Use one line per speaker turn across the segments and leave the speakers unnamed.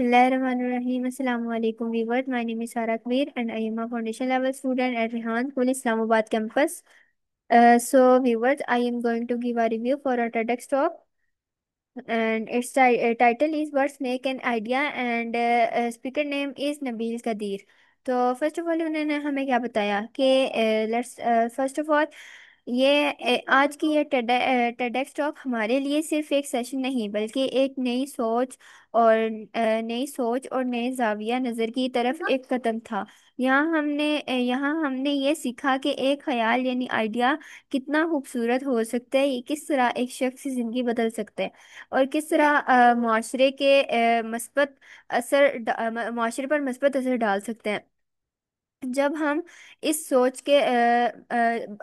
Bismillahirrahmanirrahim. Assalamu alaikum viewers. My name is Sarah Kabir and I am a foundation level student at Rehan School Islamabad campus. Viewers, I am going to give a review for a TEDx talk, and its title is Words Make an Idea, and speaker name is Nabil Kadir. तो first of all उन्होंने हमें क्या बताया कि let's first of all आज की ये TEDx talk हमारे लिए सिर्फ एक सेशन नहीं बल्कि एक नई सोच और नए जाविया नज़र की तरफ एक कदम था। यहाँ हमने ये सीखा कि एक ख्याल यानी आइडिया कितना खूबसूरत हो सकता है, ये किस तरह एक शख्स की ज़िंदगी बदल सकता है और किस तरह माशरे के माशरे पर مثبت असर डाल सकते हैं। जब हम इस सोच के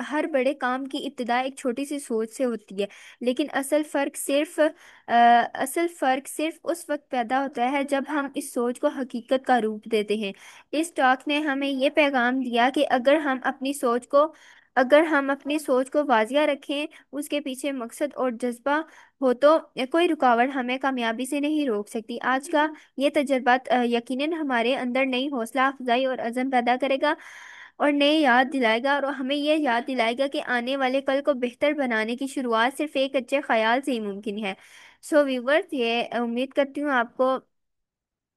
हर बड़े काम की इब्तिदा एक छोटी सी सोच से होती है, लेकिन असल फर्क सिर्फ उस वक्त पैदा होता है जब हम इस सोच को हकीकत का रूप देते हैं। इस टॉक ने हमें ये पैगाम दिया कि अगर हम अपनी सोच को वाजिया रखें, उसके पीछे मकसद और जज्बा हो, तो कोई रुकावट हमें कामयाबी से नहीं रोक सकती। आज का ये तजर्बा यकीनन हमारे अंदर नई हौसला अफजाई और अज़म पैदा करेगा और नई याद दिलाएगा, और हमें ये याद दिलाएगा कि आने वाले कल को बेहतर बनाने की शुरुआत सिर्फ एक अच्छे ख्याल से ही मुमकिन है। सो व्यूवर्स, ये उम्मीद करती हूँ आपको,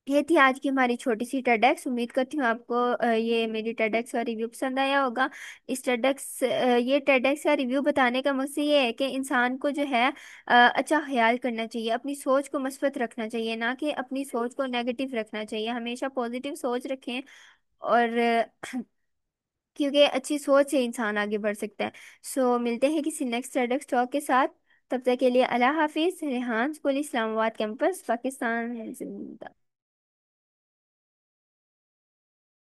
ये थी आज की हमारी छोटी सी टेडेक्स। उम्मीद करती हूँ आपको ये मेरी टेडेक्स का रिव्यू पसंद आया होगा। ये टेडेक्स का रिव्यू बताने का मकसद ये है कि इंसान को जो है अच्छा ख्याल करना चाहिए, अपनी सोच को मस्बत रखना चाहिए, ना कि अपनी सोच को नेगेटिव रखना चाहिए। हमेशा पॉजिटिव सोच रखें, और क्योंकि अच्छी सोच से इंसान आगे बढ़ सकता है। मिलते हैं किसी नेक्स्ट टेडेक्स टॉक के साथ। तब तक के लिए अल्लाह हाफिज। रेहान स्कूल इस्लामाबाद कैंपस, पाकिस्तान जिंदाबाद।